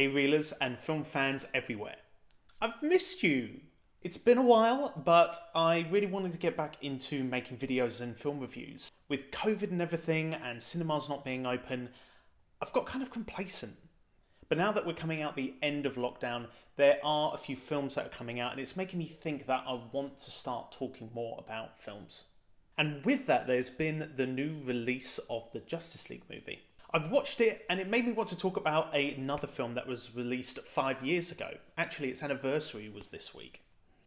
Hey-reelers and film fans everywhere. I've missed you. It's been a while, but I really wanted to get back into making videos and film reviews. With COVID and everything and cinemas not being open, I've got kind of complacent. But now that we're coming out the end of lockdown, there are a few films that are coming out and it's making me think that I want to start talking more about films. And with that, there's been the new release of the Justice League movie. I've watched it and it made me want to talk about another film that was released 5 years ago. Actually, its anniversary was this week.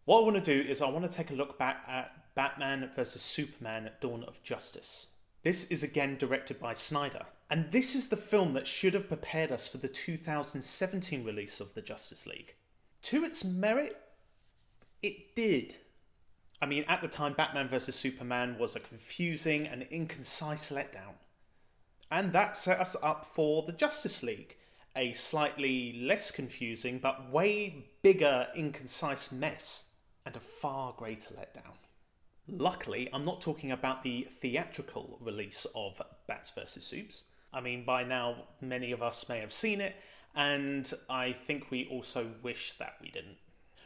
What I want to do is I want to take a look back at Batman vs Superman: Dawn of Justice. This is again directed by Snyder. And this is the film that should have prepared us for the 2017 release of the Justice League. To its merit, it did. I mean, at the time, Batman vs Superman was a confusing and inconcise letdown. And that set us up for the Justice League, a slightly less confusing but way bigger inconcise mess, and a far greater letdown. Luckily, I'm not talking about the theatrical release of Bats vs Supes. I mean, by now, many of us may have seen it, and I think we also wish that we didn't.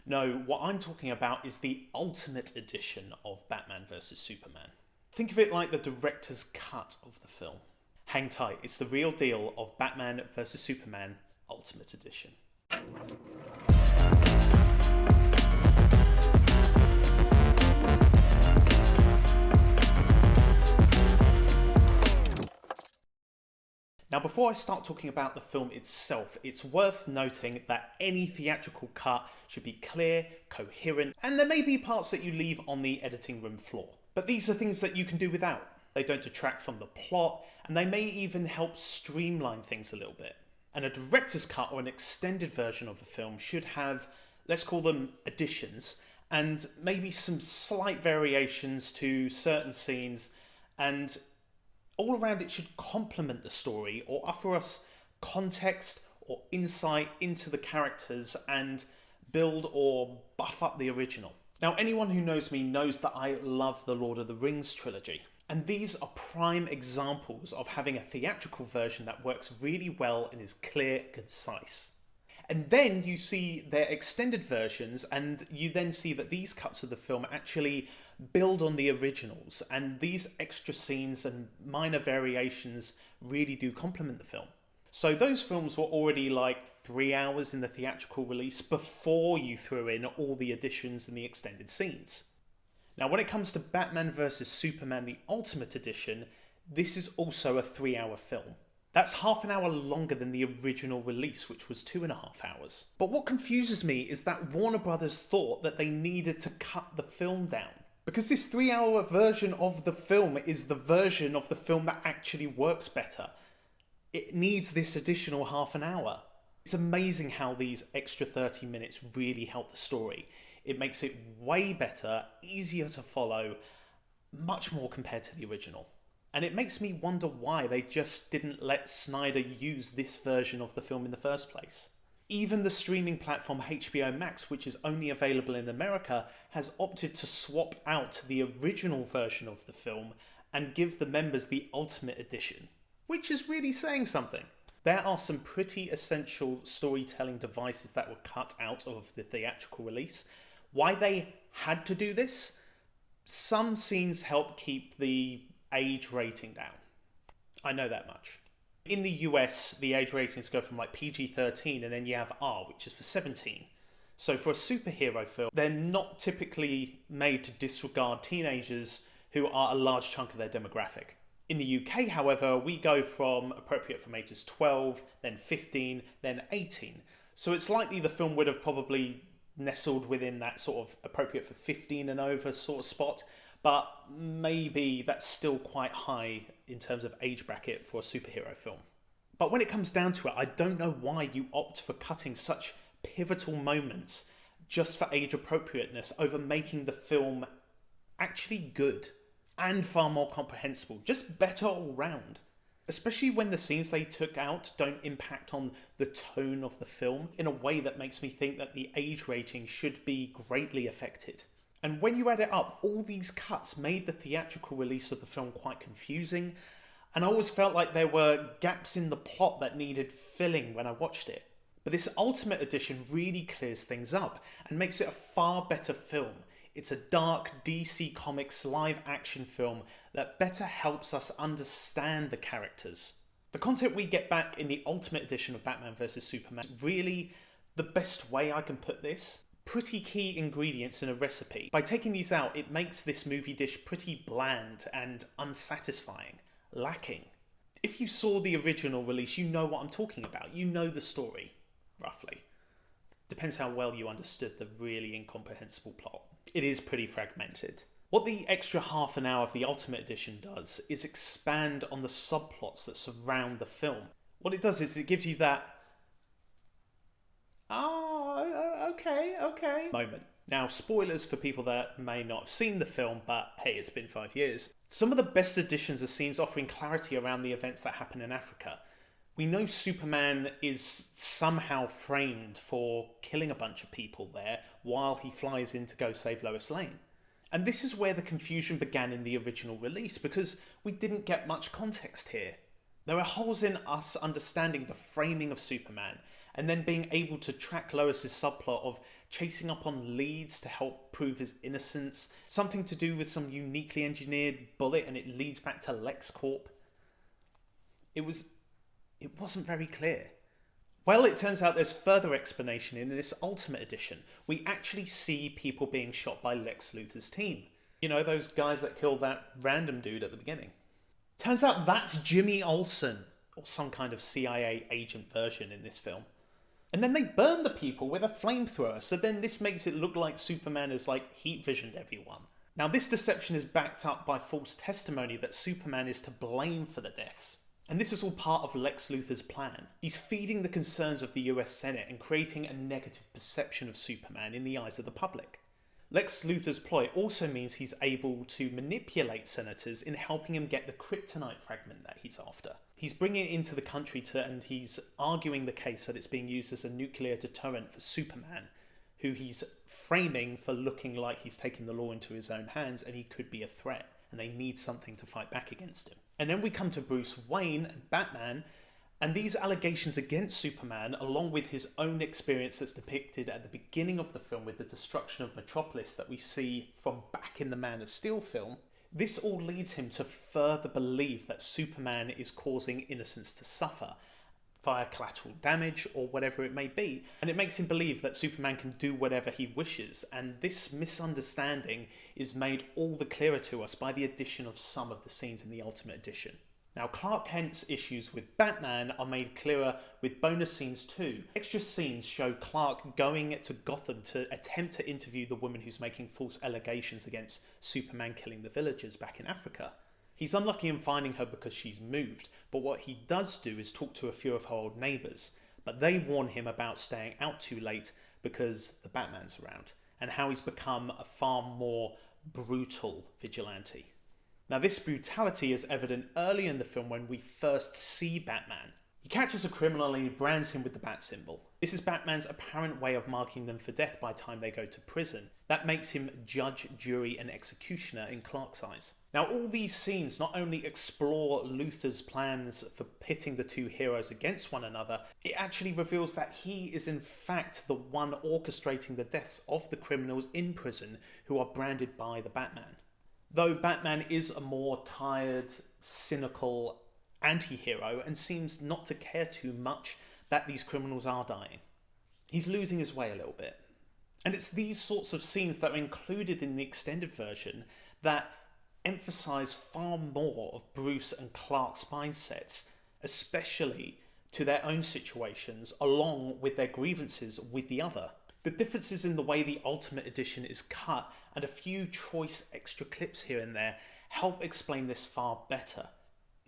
No, what I'm talking about is the Ultimate Edition of Batman vs Superman. Think of it like the director's cut of the film. Hang tight, it's the real deal of Batman vs Superman Ultimate Edition. Now, before I start talking about the film itself, it's worth noting that any theatrical cut should be clear, coherent, and there may be parts that you leave on the editing room floor. But these are things that you can do without. They don't detract from the plot, and they may even help streamline things a little bit. And a director's cut or an extended version of a film should have, let's call them additions, and maybe some slight variations to certain scenes, and all around it should complement the story or offer us context or insight into the characters and build or buff up the original. Now, anyone who knows me knows that I love the Lord of the Rings trilogy. And these are prime examples of having a theatrical version that works really well and is clear and concise. And then you see their extended versions and you then see that these cuts of the film actually build on the originals, and these extra scenes and minor variations really do complement the film. So those films were already like 3 hours in the theatrical release before you threw in all the additions and the extended scenes. Now, when it comes to Batman vs Superman, the Ultimate Edition, this is also a 3-hour film. That's half an hour longer than the original release, which was 2.5 hours. But what confuses me is that Warner Brothers thought that they needed to cut the film down. Because this 3-hour version of the film is the version of the film that actually works better. It needs this additional half an hour. It's amazing how these extra 30 minutes really help the story. It makes it way better, easier to follow, much more compared to the original. And it makes me wonder why they just didn't let Snyder use this version of the film in the first place. Even the streaming platform HBO Max, which is only available in America, has opted to swap out the original version of the film and give the members the Ultimate Edition, which is really saying something. There are some pretty essential storytelling devices that were cut out of the theatrical release. Why they had to do this? Some scenes help keep the age rating down. I know that much. In the US, the age ratings go from like PG-13 and then you have R, which is for 17. So for a superhero film, they're not typically made to disregard teenagers who are a large chunk of their demographic. In the UK, however, we go from appropriate from ages 12, then 15, then 18. So it's likely the film would have probably nestled within that sort of appropriate for 15 and over sort of spot. But maybe that's still quite high in terms of age bracket for a superhero film. But when it comes down to it, I don't know why you opt for cutting such pivotal moments just for age appropriateness over making the film actually good and far more comprehensible, just better all round. Especially when the scenes they took out don't impact on the tone of the film in a way that makes me think that the age rating should be greatly affected. And when you add it up, all these cuts made the theatrical release of the film quite confusing, and I always felt like there were gaps in the plot that needed filling when I watched it. But this Ultimate Edition really clears things up and makes it a far better film. It's a dark DC Comics live action film that better helps us understand the characters. The content we get back in the Ultimate Edition of Batman vs Superman is really the best way I can put this. Pretty key ingredients in a recipe. By taking these out, it makes this movie dish pretty bland and unsatisfying, lacking. If you saw the original release, you know what I'm talking about. You know the story, roughly. Depends how well you understood the really incomprehensible plot. It is pretty fragmented. What the extra half an hour of the Ultimate Edition does is expand on the subplots that surround the film. What it does is it gives you that okay moment. Now, spoilers for people that may not have seen the film, but hey, it's been 5 years. Some of the best additions are scenes offering clarity around the events that happen in Africa. We know Superman is somehow framed for killing a bunch of people there while he flies in to go save Lois Lane. And this is where the confusion began in the original release, because we didn't get much context here. There are holes in us understanding the framing of Superman, and then being able to track Lois's subplot of chasing up on leads to help prove his innocence, something to do with some uniquely engineered bullet and it leads back to LexCorp. It wasn't very clear. Well, it turns out there's further explanation in this Ultimate Edition. We actually see people being shot by Lex Luthor's team. You know, those guys that killed that random dude at the beginning. Turns out that's Jimmy Olsen, or some kind of CIA agent version in this film. And then they burn the people with a flamethrower, so then this makes it look like Superman has heat visioned everyone. Now, this deception is backed up by false testimony that Superman is to blame for the deaths. And this is all part of Lex Luthor's plan. He's feeding the concerns of the US Senate and creating a negative perception of Superman in the eyes of the public. Lex Luthor's ploy also means he's able to manipulate senators in helping him get the kryptonite fragment that he's after. He's bringing it into the country and he's arguing the case that it's being used as a nuclear deterrent for Superman, who he's framing for looking like he's taking the law into his own hands and he could be a threat, and they need something to fight back against him. And then we come to Bruce Wayne and Batman, and these allegations against Superman, along with his own experience that's depicted at the beginning of the film with the destruction of Metropolis that we see from back in the Man of Steel film, this all leads him to further believe that Superman is causing innocents to suffer via collateral damage or whatever it may be. And it makes him believe that Superman can do whatever he wishes. And this misunderstanding is made all the clearer to us by the addition of some of the scenes in the Ultimate Edition. Now, Clark Kent's issues with Batman are made clearer with bonus scenes too. Extra scenes show Clark going to Gotham to attempt to interview the woman who's making false allegations against Superman killing the villagers back in Africa. He's unlucky in finding her because she's moved, but what he does do is talk to a few of her old neighbours, but they warn him about staying out too late because the Batman's around, and how he's become a far more brutal vigilante. Now, this brutality is evident early in the film when we first see Batman. He catches a criminal and he brands him with the bat symbol. This is Batman's apparent way of marking them for death by the time they go to prison. That makes him judge, jury and executioner in Clark's eyes. Now, all these scenes not only explore Luthor's plans for pitting the two heroes against one another, it actually reveals that he is in fact the one orchestrating the deaths of the criminals in prison who are branded by the Batman. Though Batman is a more tired, cynical anti-hero and seems not to care too much that these criminals are dying. He's losing his way a little bit. And it's these sorts of scenes that are included in the extended version that emphasize far more of Bruce and Clark's mindsets, especially to their own situations, along with their grievances with the other. The differences in the way the Ultimate Edition is cut and a few choice extra clips here and there help explain this far better.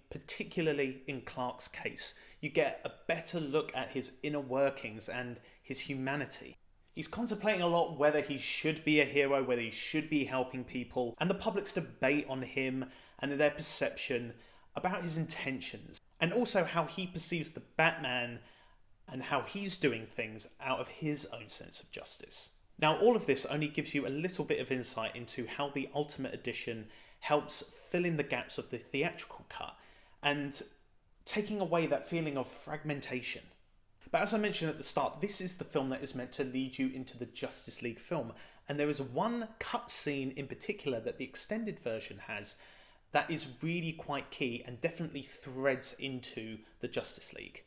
Particularly in Clark's case, you get a better look at his inner workings and his humanity. He's contemplating a lot whether he should be a hero, whether he should be helping people, and the public's debate on him and their perception about his intentions, and also how he perceives the Batman and how he's doing things out of his own sense of justice. Now, all of this only gives you a little bit of insight into how the Ultimate Edition helps fill in the gaps of the theatrical cut and taking away that feeling of fragmentation. But as I mentioned at the start, this is the film that is meant to lead you into the Justice League film. And there is one cut scene in particular that the extended version has that is really quite key and definitely threads into the Justice League.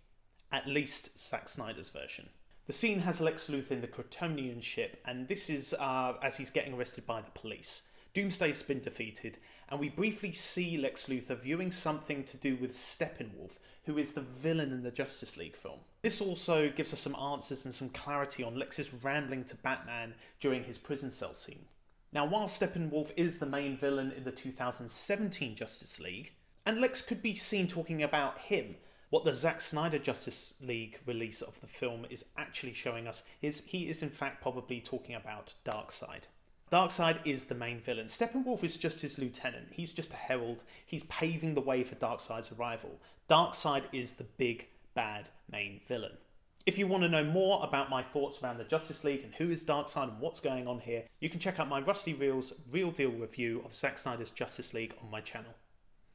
At least Zack Snyder's version. The scene has Lex Luthor in the Kryptonian ship, and this is as he's getting arrested by the police. Doomsday's been defeated, and we briefly see Lex Luthor viewing something to do with Steppenwolf, who is the villain in the Justice League film. This also gives us some answers and some clarity on Lex's rambling to Batman during his prison cell scene. Now, while Steppenwolf is the main villain in the 2017 Justice League, and Lex could be seen talking about him, what the Zack Snyder Justice League release of the film is actually showing us is he is in fact probably talking about Darkseid. Darkseid is the main villain. Steppenwolf is just his lieutenant. He's just a herald. He's paving the way for Darkseid's arrival. Darkseid is the big, bad main villain. If you want to know more about my thoughts around the Justice League and who is Darkseid and what's going on here, you can check out my Rusty Reels Real Deal review of Zack Snyder's Justice League on my channel.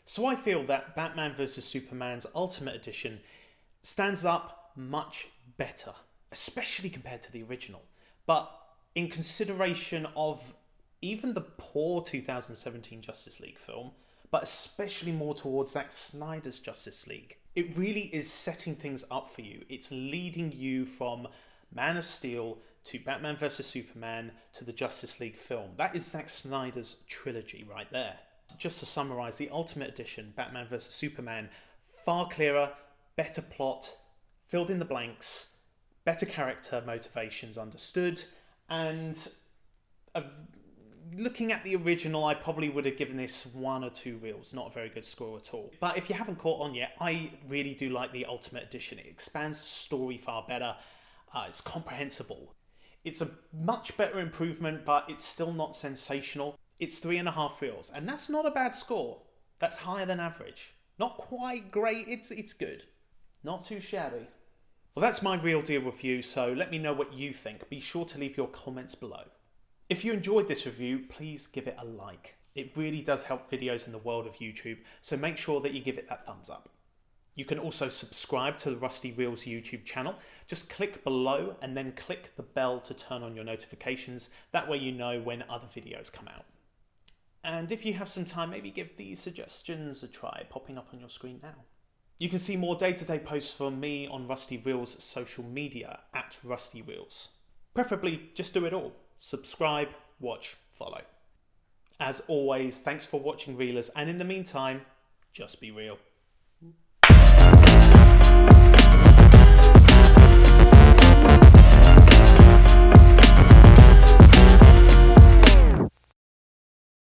So I feel that Batman vs Superman's Ultimate Edition stands up much better, especially compared to the original. But in consideration of even the poor 2017 Justice League film, but especially more towards Zack Snyder's Justice League, it really is setting things up for you. It's leading you from Man of Steel to Batman vs Superman to the Justice League film. That is Zack Snyder's trilogy right there. Just to summarise, the Ultimate Edition, Batman vs Superman, far clearer, better plot, filled in the blanks, better character motivations understood, and looking at the original, I probably would have given this 1 or 2 reels, not a very good score at all. But if you haven't caught on yet, I really do like the Ultimate Edition. It expands the story far better, it's comprehensible. It's a much better improvement, but it's still not sensational. It's 3.5 reels, and that's not a bad score. That's higher than average. Not quite great, it's good. Not too shabby. Well, that's my Real Deal review, so let me know what you think. Be sure to leave your comments below. If you enjoyed this review, please give it a like. It really does help videos in the world of YouTube, so make sure that you give it that thumbs up. You can also subscribe to the Rusty Reels YouTube channel. Just click below and then click the bell to turn on your notifications. That way you know when other videos come out. And if you have some time, maybe give these suggestions a try, popping up on your screen now. You can see more day-to-day posts from me on Rusty Reels' social media at Rusty Reels. Preferably, just do it all. Subscribe, watch, follow. As always, thanks for watching Reelers, and in the meantime, just be real.